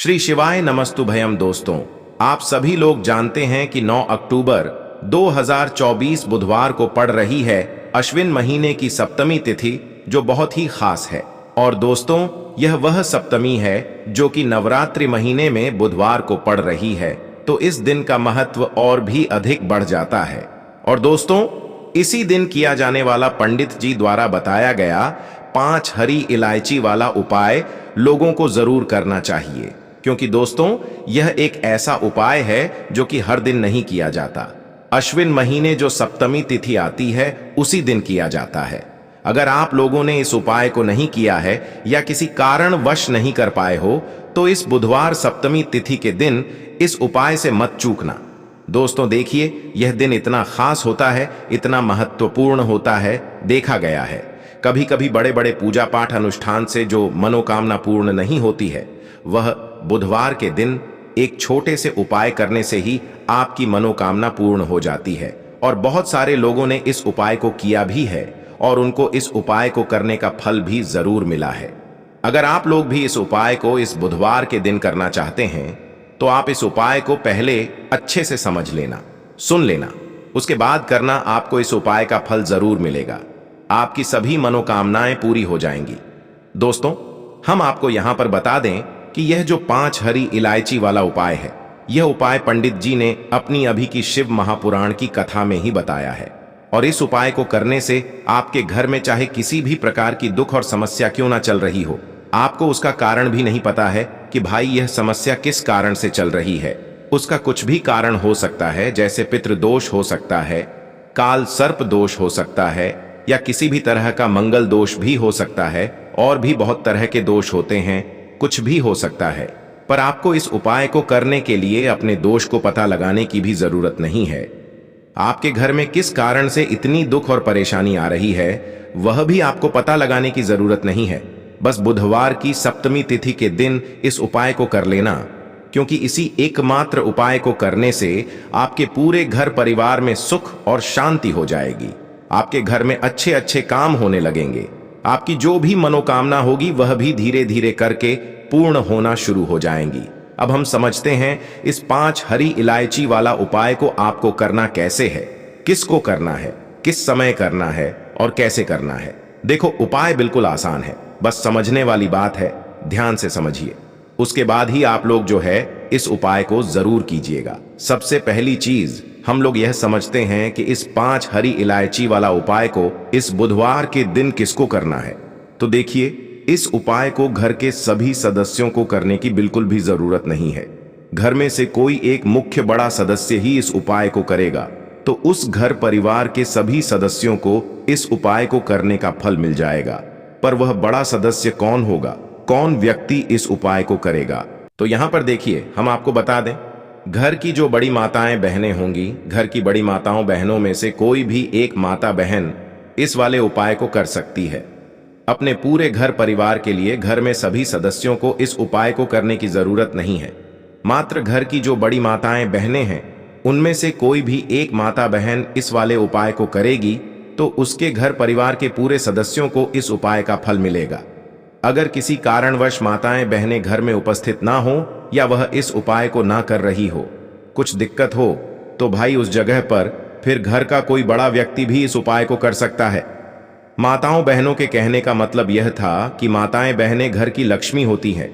श्री शिवाय नमस्तुभयम। दोस्तों, आप सभी लोग जानते हैं कि 9 अक्टूबर 2024 बुधवार को पड़ रही है अश्विन महीने की सप्तमी तिथि, जो बहुत ही खास है। और दोस्तों, यह वह सप्तमी है जो कि नवरात्रि महीने में बुधवार को पड़ रही है, तो इस दिन का महत्व और भी अधिक बढ़ जाता है। और दोस्तों, इसी दिन किया जाने वाला पंडित जी द्वारा बताया गया 5 हरी इलायची वाला उपाय लोगों को जरूर करना चाहिए, क्योंकि दोस्तों यह एक ऐसा उपाय है जो कि हर दिन नहीं किया जाता। अश्विन महीने जो सप्तमी तिथि आती है उसी दिन किया जाता है। अगर आप लोगों ने इस उपाय को नहीं किया है या किसी कारणवश नहीं कर पाए हो, तो इस बुधवार सप्तमी तिथि के दिन इस उपाय से मत चूकना। दोस्तों देखिए, यह दिन इतना खास होता है, इतना महत्वपूर्ण होता है। देखा गया है कभी कभी बड़े बड़े पूजा पाठ अनुष्ठान से जो मनोकामना पूर्ण नहीं होती है, वह बुधवार के दिन एक छोटे से उपाय करने से ही आपकी मनोकामना पूर्ण हो जाती है। और बहुत सारे लोगों ने इस उपाय को किया भी है और उनको इस उपाय को करने का फल भी जरूर मिला है। अगर आप लोग भी इस उपाय को इस बुधवार के दिन करना चाहते हैं, तो आप इस उपाय को पहले अच्छे से समझ लेना, सुन लेना, उसके बाद करना। आपको इस उपाय का फल जरूर मिलेगा, आपकी सभी मनोकामनाएं पूरी हो जाएंगी। दोस्तों, हम आपको यहां पर बता दें कि यह जो 5 हरी इलायची वाला उपाय है, यह उपाय पंडित जी ने अपनी अभी की शिव महापुराण की कथा में ही बताया है। और इस उपाय को करने से आपके घर में चाहे किसी भी प्रकार की दुख और समस्या क्यों ना चल रही हो, आपको उसका कारण भी नहीं पता है कि भाई यह समस्या किस कारण से चल रही है। उसका कुछ भी कारण हो सकता है, जैसे पितृदोष हो सकता है, काल सर्प दोष हो सकता है, या किसी भी तरह का मंगल दोष भी हो सकता है। और भी बहुत तरह के दोष होते हैं, कुछ भी हो सकता है। पर आपको इस उपाय को करने के लिए अपने दोष को पता लगाने की भी जरूरत नहीं है। आपके घर में किस कारण से इतनी दुख और परेशानी आ रही है, वह भी आपको पता लगाने की जरूरत नहीं है। बस बुधवार की सप्तमी तिथि के दिन इस उपाय को कर लेना, क्योंकि इसी एकमात्र उपाय को करने से आपके पूरे घर परिवार में सुख और शांति हो जाएगी। आपके घर में अच्छे अच्छे काम होने लगेंगे। आपकी जो भी मनोकामना होगी वह भी धीरे धीरे करके पूर्ण होना शुरू हो जाएंगी। अब हम समझते हैं इस 5 हरी इलायची वाला उपाय को आपको करना कैसे है, किसको करना है, किस समय करना है और कैसे करना है। देखो, उपाय बिल्कुल आसान है, बस समझने वाली बात है। ध्यान से समझिए, उसके बाद ही आप लोग जो है इस उपाय को जरूर कीजिएगा। सबसे पहली चीज हम लोग यह समझते हैं कि इस 5 हरी इलायची वाला उपाय को इस बुधवार के दिन किसको करना है। तो देखिए, इस उपाय को घर के सभी सदस्यों को करने की बिल्कुल भी जरूरत नहीं है। घर में से कोई एक मुख्य बड़ा सदस्य ही इस उपाय को करेगा, तो उस घर परिवार के सभी सदस्यों को इस उपाय को करने का फल मिल जाएगा। पर वह बड़ा सदस्य कौन होगा, कौन व्यक्ति इस उपाय को करेगा? तो यहां पर देखिए, हम आपको बता दें, घर की जो बड़ी माताएं बहनें होंगी, घर की बड़ी माताओं बहनों में से कोई भी एक माता बहन इस वाले उपाय को कर सकती है। अपने पूरे घर परिवार के लिए घर में सभी सदस्यों को इस उपाय को करने की जरूरत नहीं है। मात्र घर की जो बड़ी माताएं बहनें हैं, उनमें से कोई भी एक माता बहन इस वाले उपाय को करेगी, तो उसके घर परिवार के पूरे सदस्यों को इस उपाय का फल मिलेगा। अगर किसी कारणवश माताएं बहनें घर में उपस्थित ना हो या वह इस उपाय को ना कर रही हो, कुछ दिक्कत हो, तो भाई उस जगह पर फिर घर का कोई बड़ा व्यक्ति भी इस उपाय को कर सकता है। माताओं बहनों के कहने का मतलब यह था कि माताएं बहनें घर की लक्ष्मी होती हैं।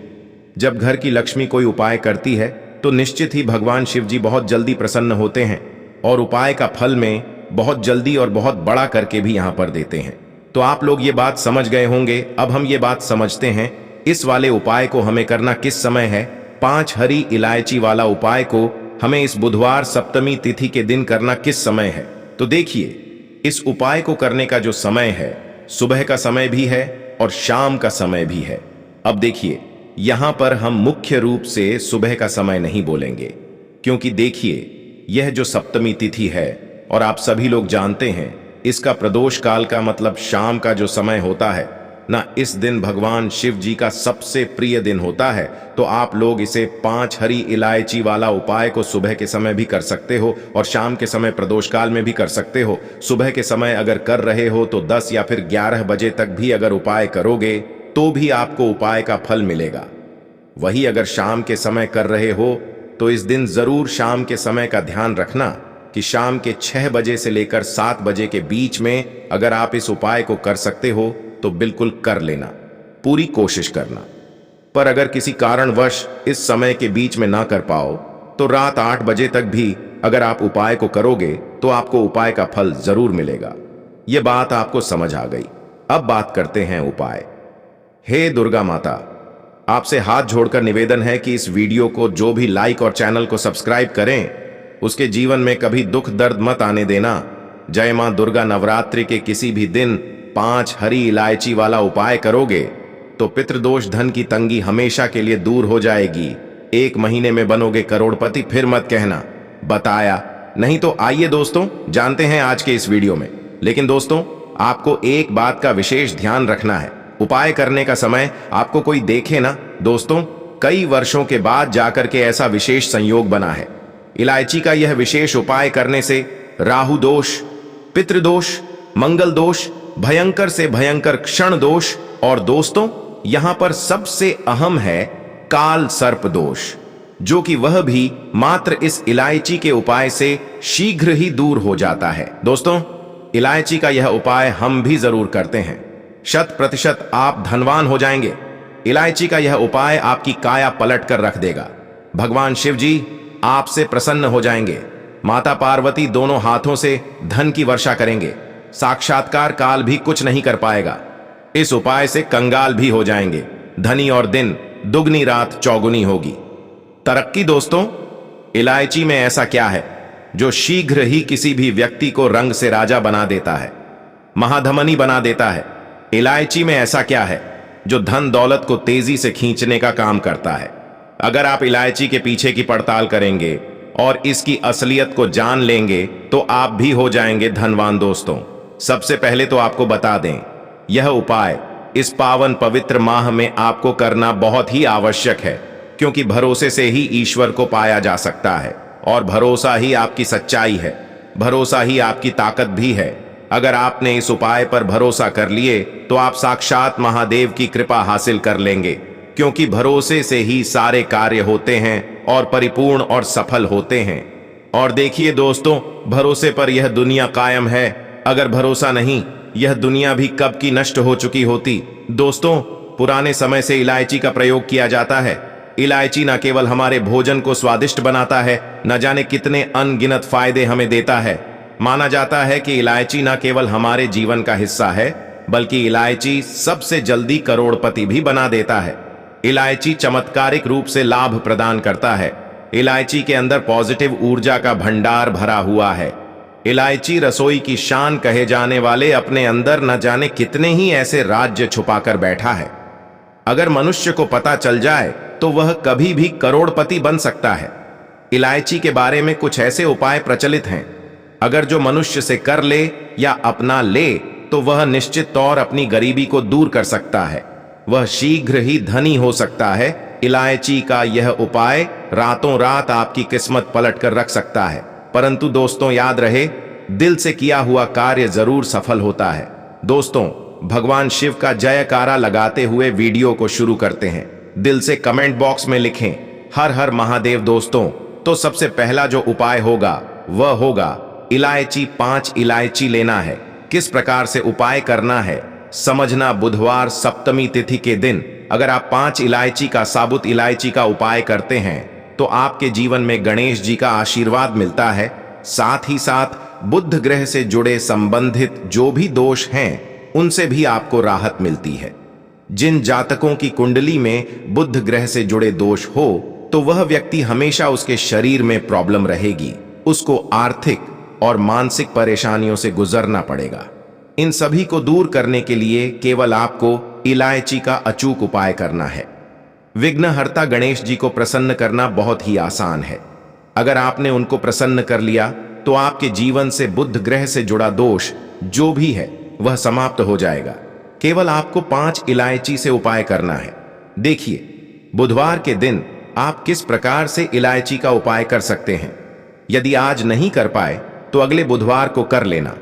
जब घर की लक्ष्मी कोई उपाय करती है, तो निश्चित ही भगवान शिव जी बहुत जल्दी प्रसन्न होते हैं और उपाय का फल में बहुत जल्दी और बहुत बड़ा करके भी यहां पर देते हैं। तो आप लोग ये बात समझ गए होंगे। अब हम ये बात समझते हैं इस वाले उपाय को हमें करना किस समय है। 5 हरी इलायची वाला उपाय को हमें इस बुधवार सप्तमी तिथि के दिन करना किस समय है। तो देखिए, इस उपाय को करने का जो समय है, सुबह का समय भी है और शाम का समय भी है। अब देखिए, यहां पर हम मुख्य रूप से सुबह का समय नहीं बोलेंगे, क्योंकि देखिए, यह जो सप्तमी तिथि है और आप सभी लोग जानते हैं, इसका प्रदोष काल का मतलब शाम का जो समय होता है ना, इस दिन भगवान शिव जी का सबसे प्रिय दिन होता है। तो आप लोग इसे 5 हरी इलायची वाला उपाय को सुबह के समय भी कर सकते हो और शाम के समय प्रदोष काल में भी कर सकते हो। सुबह के समय अगर कर रहे हो तो 10 या फिर 11 बजे तक भी अगर उपाय करोगे तो भी आपको उपाय का फल मिलेगा। वही अगर शाम के समय कर रहे हो तो इस दिन जरूर शाम के समय का ध्यान रखना कि शाम के 6 बजे से लेकर 7 बजे के बीच में अगर आप इस उपाय को कर सकते हो तो बिल्कुल कर लेना, पूरी कोशिश करना। पर अगर किसी कारणवश इस समय के बीच में ना कर पाओ तो रात 8 बजे तक भी अगर आप उपाय को करोगे तो आपको उपाय का फल जरूर मिलेगा। यह बात आपको समझ आ गई। अब बात करते हैं उपाय। हे दुर्गा माता, आपसे हाथ जोड़कर निवेदन है कि इस वीडियो को जो भी लाइक और चैनल को सब्सक्राइब करें उसके जीवन में कभी दुख दर्द मत आने देना। जय मां दुर्गा नवरात्रि के किसी भी दिन 5 हरी इलायची वाला उपाय करोगे तो पितृदोष धन की तंगी हमेशा के लिए दूर हो जाएगी। 1 महीने में बनोगे करोड़पति, फिर मत कहना बताया नहीं। तो आइए दोस्तों जानते हैं आज के इस वीडियो में। लेकिन दोस्तों आपको एक बात का विशेष ध्यान रखना है, उपाय करने का समय आपको कोई देखे ना। दोस्तों कई वर्षों के बाद जाकर के ऐसा विशेष संयोग बना है। इलायची का यह विशेष उपाय करने से राहु दोष, पितृदोष, मंगल दोष, भयंकर से भयंकर क्षण दोष और दोस्तों यहां पर सबसे अहम है काल सर्प दोष, जो कि वह भी मात्र इस इलायची के उपाय से शीघ्र ही दूर हो जाता है। दोस्तों इलायची का यह उपाय हम भी जरूर करते हैं, 100% आप धनवान हो जाएंगे। इलायची का यह उपाय आपकी काया पलट कर रख देगा। भगवान शिव जी आपसे प्रसन्न हो जाएंगे। माता पार्वती दोनों हाथों से धन की वर्षा करेंगे। साक्षात्कार काल भी कुछ नहीं कर पाएगा। इस उपाय से कंगाल भी हो जाएंगे। धनी और दिन दुगनी रात चौगुनी होगी। तरक्की दोस्तों इलायची में ऐसा क्या है जो शीघ्र ही किसी भी व्यक्ति को रंग से राजा बना देता है, महाधमनी बना देता है। इलायची में ऐसा क्या है जो धन दौलत को तेजी से खींचने का काम करता है। अगर आप इलायची के पीछे की पड़ताल करेंगे और इसकी असलियत को जान लेंगे तो आप भी हो जाएंगे धनवान। दोस्तों सबसे पहले तो आपको बता दें, यह उपाय इस पावन पवित्र माह में आपको करना बहुत ही आवश्यक है, क्योंकि भरोसे से ही ईश्वर को पाया जा सकता है और भरोसा ही आपकी सच्चाई है, भरोसा ही आपकी ताकत भी है। अगर आपने इस उपाय पर भरोसा कर लिए तो आप साक्षात महादेव की कृपा हासिल कर लेंगे, क्योंकि भरोसे से ही सारे कार्य होते हैं और परिपूर्ण और सफल होते हैं। और देखिए दोस्तों भरोसे पर यह दुनिया कायम है, अगर भरोसा नहीं यह दुनिया भी कब की नष्ट हो चुकी होती। दोस्तों पुराने समय से इलायची का प्रयोग किया जाता है। इलायची न केवल हमारे भोजन को स्वादिष्ट बनाता है, न जाने कितने अनगिनत फायदे हमें देता है। माना जाता है कि इलायची न केवल हमारे जीवन का हिस्सा है, बल्कि इलायची सबसे जल्दी करोड़पति भी बना देता है। इलायची चमत्कारिक रूप से लाभ प्रदान करता है। इलायची के अंदर पॉजिटिव ऊर्जा का भंडार भरा हुआ है। इलायची रसोई की शान कहे जाने वाले अपने अंदर न जाने कितने ही ऐसे राज्य छुपाकर बैठा है। अगर मनुष्य को पता चल जाए तो वह कभी भी करोड़पति बन सकता है। इलायची के बारे में कुछ ऐसे उपाय प्रचलित हैं, अगर जो मनुष्य से कर ले या अपना ले तो वह निश्चित तौर अपनी गरीबी को दूर कर सकता है, वह शीघ्र ही धनी हो सकता है। इलायची का यह उपाय रातों रात आपकी किस्मत पलट कर रख सकता है। परंतु दोस्तों याद रहे, दिल से किया हुआ कार्य जरूर सफल होता है। दोस्तों भगवान शिव का जयकारा लगाते हुए वीडियो को शुरू करते हैं। दिल से कमेंट बॉक्स में लिखें हर हर महादेव। दोस्तों तो सबसे पहला जो उपाय होगा वह होगा इलायची। 5 इलायची लेना है। किस प्रकार से उपाय करना है समझना। बुधवार सप्तमी तिथि के दिन अगर आप 5 इलायची का साबुत इलायची का उपाय करते हैं तो आपके जीवन में गणेश जी का आशीर्वाद मिलता है। साथ ही साथ बुध ग्रह से जुड़े संबंधित जो भी दोष हैं उनसे भी आपको राहत मिलती है। जिन जातकों की कुंडली में बुध ग्रह से जुड़े दोष हो तो वह व्यक्ति हमेशा उसके शरीर में प्रॉब्लम रहेगी, उसको आर्थिक और मानसिक परेशानियों से गुजरना पड़ेगा। इन सभी को दूर करने के लिए केवल आपको इलायची का अचूक उपाय करना है। विघ्नहर्ता गणेश जी को प्रसन्न करना बहुत ही आसान है। अगर आपने उनको प्रसन्न कर लिया तो आपके जीवन से बुध ग्रह से जुड़ा दोष जो भी है वह समाप्त हो जाएगा। केवल आपको 5 इलायची से उपाय करना है। देखिए बुधवार के दिन आप किस प्रकार से इलायची का उपाय कर सकते हैं। यदि आज नहीं कर पाए तो अगले बुधवार को कर लेना,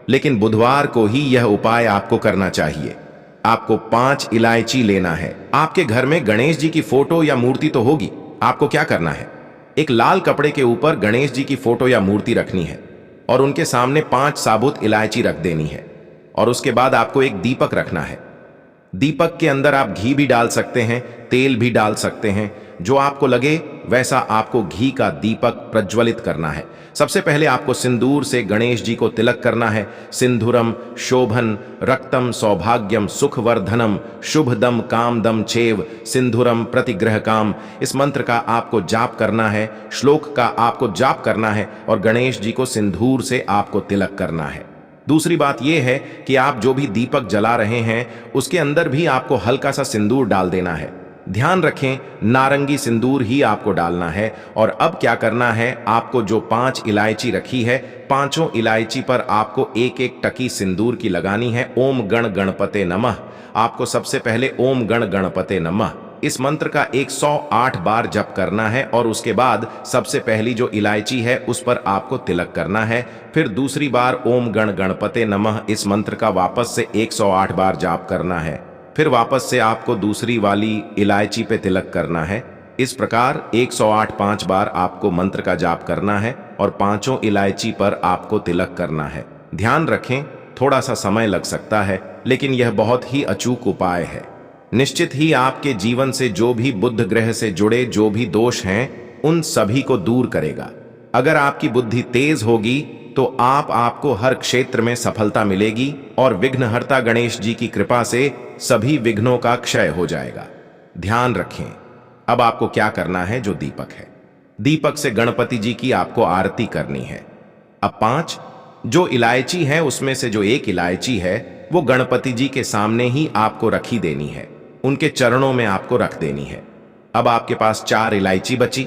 लेकिन बुधवार को ही यह उपाय आपको करना चाहिए। आपको 5 इलायची लेना है। आपके घर में गणेश जी की फोटो या मूर्ति तो होगी। आपको क्या करना है, एक लाल कपड़े के ऊपर गणेश जी की फोटो या मूर्ति रखनी है और उनके सामने 5 साबुत इलायची रख देनी है। और उसके बाद आपको एक दीपक रखना है। दीपक के अंदर आप घी भी डाल सकते हैं, तेल भी डाल सकते हैं, जो आपको लगे वैसा आपको घी का दीपक प्रज्वलित करना है। सबसे पहले आपको सिंदूर से गणेश जी को तिलक करना है। सिंधुरम शोभन रक्तम सौभाग्यम सुखवर्धनम शुभदम कामदम चेव सिंधुरम प्रतिग्रह काम। इस मंत्र का आपको जाप करना है, श्लोक का आपको जाप करना है और गणेश जी को सिंदूर से आपको तिलक करना है। दूसरी बात यह है कि आप जो भी दीपक जला रहे हैं उसके अंदर भी आपको हल्का सा सिंदूर डाल देना है। ध्यान रखें, नारंगी सिंदूर ही आपको डालना है। और अब क्या करना है, आपको जो 5 इलायची रखी है, पांचों इलायची पर आपको एक एक टकी सिंदूर की लगानी है। ओम गण गणपते नमः। आपको सबसे पहले ओम गण गणपते नमः इस मंत्र का 108 बार जप करना है और उसके बाद सबसे पहली जो इलायची है उस पर आपको तिलक करना है। फिर दूसरी बार ओम गण गणपते नमः इस मंत्र का वापस से 108 बार जाप करना है। फिर वापस से आपको दूसरी वाली इलायची पे तिलक करना है। इस प्रकार 108 5 बार आपको मंत्र का जाप करना है और पांचों इलायची पर आपको तिलक करना है। ध्यान रखें, थोड़ा सा समय लग सकता है, लेकिन यह बहुत ही अचूक उपाय है। निश्चित ही आपके जीवन से जो भी बुध ग्रह से जुड़े जो भी दोष हैं उन सभी को दूर करेगा। अगर आपकी बुद्धि तेज होगी तो आपको हर क्षेत्र में सफलता मिलेगी और विघ्नहर्ता गणेश जी की कृपा से सभी विघ्नों का क्षय हो जाएगा। ध्यान रखें, अब आपको क्या करना है, जो दीपक है, दीपक से गणपति जी की आपको आरती करनी है। अब 5 जो इलायची है उसमें से जो एक इलायची है वो गणपति जी के सामने ही आपको रखी देनी है, उनके चरणों में आपको रख देनी है। अब आपके पास 4 इलायची बची।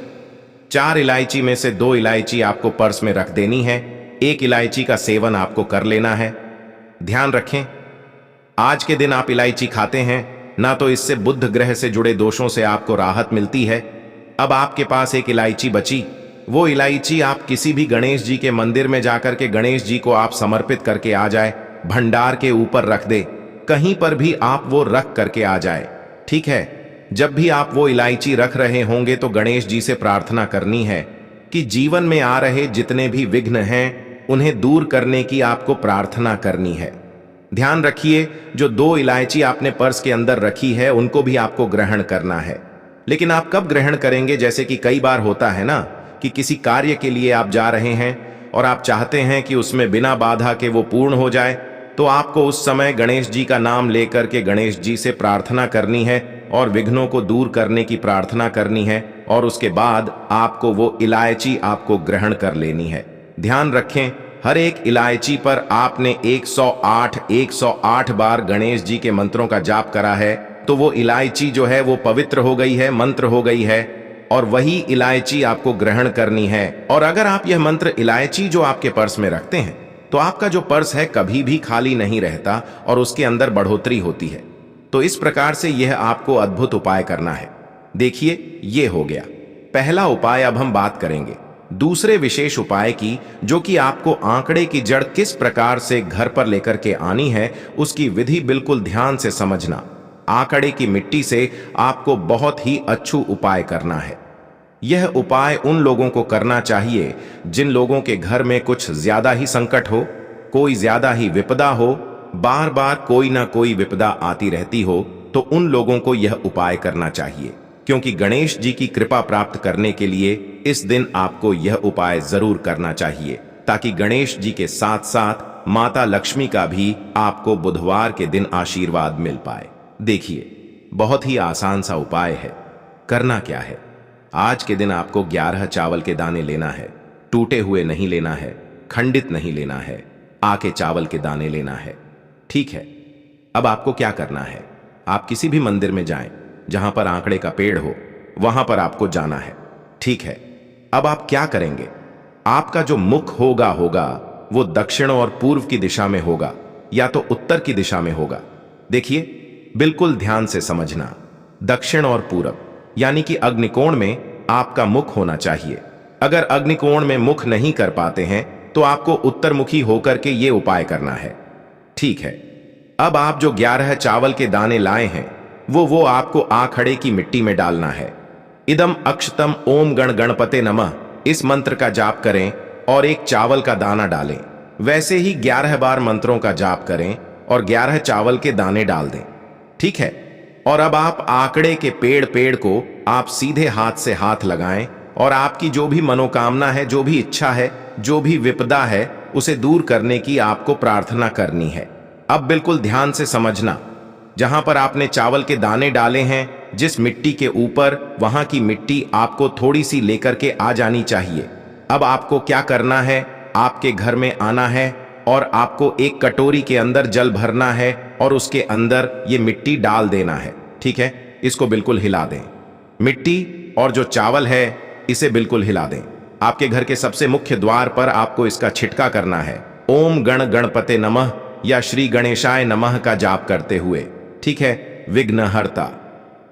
4 इलायची में से 2 इलायची आपको पर्स में रख देनी है। 1 इलायची का सेवन आपको कर लेना है। ध्यान रखें, आज के दिन आप इलायची खाते हैं ना तो इससे बुध ग्रह से जुड़े दोषों से आपको राहत मिलती है। अब आपके पास 1 इलायची बची। वो इलायची आप किसी भी गणेश जी के मंदिर में जाकर के गणेश जी को आप समर्पित करके आ जाए। भंडार के ऊपर रख दे, कहीं पर भी आप वो रख करके आ जाए। ठीक है, जब भी आप वो इलायची रख रहे होंगे तो गणेश जी से प्रार्थना करनी है कि जीवन में आ रहे जितने भी विघ्न हैं उन्हें दूर करने की आपको प्रार्थना करनी है। ध्यान रखिए, जो 2 इलायची आपने पर्स के अंदर रखी है उनको भी आपको ग्रहण करना है। लेकिन आप कब ग्रहण करेंगे, जैसे कि कई बार होता है ना कि किसी कार्य के लिए आप जा रहे हैं और आप चाहते हैं कि उसमें बिना बाधा के वो पूर्ण हो जाए, तो आपको उस समय गणेश जी का नाम लेकर के गणेश जी से प्रार्थना करनी है और विघ्नों को दूर करने की प्रार्थना करनी है और उसके बाद आपको वो इलायची आपको ग्रहण कर लेनी है। ध्यान रखें, हर एक इलायची पर आपने 108 बार गणेश जी के मंत्रों का जाप करा है तो वो इलायची जो है वो पवित्र हो गई है, मंत्र हो गई है और वही इलायची आपको ग्रहण करनी है। और अगर आप यह मंत्र इलायची जो आपके पर्स में रखते हैं तो आपका जो पर्स है कभी भी खाली नहीं रहता और उसके अंदर बढ़ोतरी होती है। तो इस प्रकार से यह आपको अद्भुत उपाय करना है। देखिए, ये हो गया पहला उपाय। अब हम बात करेंगे दूसरे विशेष उपाय की, जो कि आपको आंकड़े की जड़ किस प्रकार से घर पर लेकर के आनी है उसकी विधि बिल्कुल ध्यान से समझना। आंकड़े की मिट्टी से आपको बहुत ही अच्छू उपाय करना है। यह उपाय उन लोगों को करना चाहिए जिन लोगों के घर में कुछ ज्यादा ही संकट हो, कोई ज्यादा ही विपदा हो, बार बार कोई ना कोई विपदा आती रहती हो, तो उन लोगों को यह उपाय करना चाहिए। क्योंकि गणेश जी की कृपा प्राप्त करने के लिए इस दिन आपको यह उपाय जरूर करना चाहिए, ताकि गणेश जी के साथ साथ माता लक्ष्मी का भी आपको बुधवार के दिन आशीर्वाद मिल पाए। देखिए, बहुत ही आसान सा उपाय है। करना क्या है, आज के दिन आपको 11 चावल के दाने लेना है। टूटे हुए नहीं लेना है, खंडित नहीं लेना है, आके चावल के दाने लेना है। ठीक है, अब आपको क्या करना है, आप किसी भी मंदिर में जाएं जहां पर आंकड़े का पेड़ हो, वहां पर आपको जाना है। ठीक है, अब आप क्या करेंगे, आपका जो मुख होगा वो दक्षिण और पूर्व की दिशा में होगा या तो उत्तर की दिशा में होगा। देखिए, बिल्कुल ध्यान से समझना, दक्षिण और पूरब यानी कि अग्निकोण में आपका मुख होना चाहिए। अगर अग्निकोण में मुख नहीं कर पाते हैं तो आपको उत्तरमुखी होकर के ये उपाय करना है। ठीक है, अब आप जो 11 चावल के दाने लाए हैं वो आपको आखड़े की मिट्टी में डालना है। इदम अक्षतम ओम गण गणपते नमः इस मंत्र का जाप करें और एक चावल का दाना डालें। वैसे ही 11 बार मंत्रों का जाप करें और 11 चावल के दाने डाल दें। ठीक है। और अब आप आंकड़े के पेड़ को आप सीधे हाथ से हाथ लगाएं और आपकी जो भी मनोकामना है, जो भी इच्छा है, जो भी विपदा है, उसे दूर करने की आपको प्रार्थना करनी है। अब बिल्कुल ध्यान से समझना, जहां पर आपने चावल के दाने डाले हैं, जिस मिट्टी के ऊपर, वहां की मिट्टी आपको थोड़ी सी लेकर के आ जानी चाहिए। अब आपको क्या करना है, आपके घर में आना है और आपको एक कटोरी के अंदर जल भरना है और उसके अंदर ये मिट्टी डाल देना है। ठीक है। इसको बिल्कुल हिला दें। मिट्टी और जो चावल है इसे बिल्कुल हिला दें। आपके घर के सबसे मुख्य द्वार पर आपको इसका छिटका करना है। ओम गण गणपते नमः या श्री गणेशाय नमः का जाप करते हुए। ठीक है। विघ्नहर्ता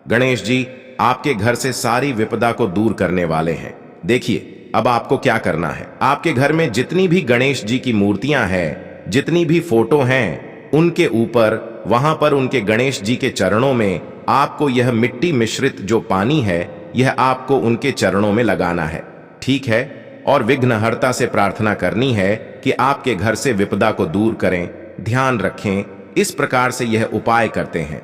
गणेश जी आपके घर से सारी विपदा को दूर करने वाले हैं। देखिए अब आपको क्या करना है, आपके घर में जितनी भी गणेश जी की मूर्तियां हैं, जितनी भी फोटो हैं, उनके ऊपर, वहां पर उनके गणेश जी के चरणों में आपको यह मिट्टी मिश्रित जो पानी है, यह आपको उनके चरणों में लगाना है। ठीक है। और विघ्नहर्ता से प्रार्थना करनी है कि आपके घर से विपदा को दूर करें। ध्यान रखें, इस प्रकार से यह उपाय करते हैं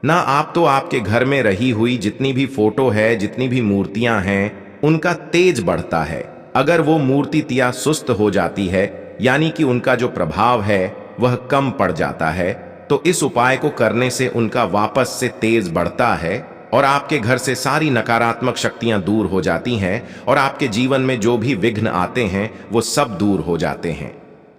ना आप तो आपके घर में रही हुई जितनी भी फोटो है, जितनी भी मूर्तियां हैं, उनका तेज बढ़ता है। अगर वो मूर्तियां सुस्त हो जाती है, यानी कि उनका जो प्रभाव है वह कम पड़ जाता है, तो इस उपाय को करने से उनका वापस से तेज बढ़ता है और आपके घर से सारी नकारात्मक शक्तियां दूर हो जाती हैं और आपके जीवन में जो भी विघ्न आते हैं वो सब दूर हो जाते हैं।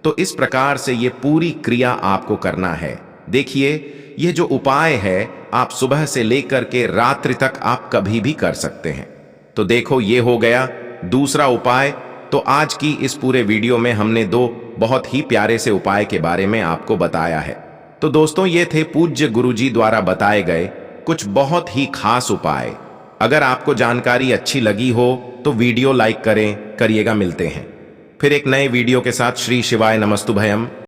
तो इस प्रकार से ये पूरी क्रिया आपको करना है। देखिए यह जो उपाय है आप सुबह से लेकर के रात्रि तक आप कभी भी कर सकते हैं। तो देखो ये हो गया दूसरा उपाय। तो आज की इस पूरे वीडियो में हमने दो बहुत ही प्यारे से उपाय के बारे में आपको बताया है। तो दोस्तों ये थे पूज्य गुरुजी द्वारा बताए गए कुछ बहुत ही खास उपाय। अगर आपको जानकारी अच्छी लगी हो तो वीडियो लाइक करिएगा। मिलते हैं फिर एक नए वीडियो के साथ। श्री शिवाय नमस्तुभयम।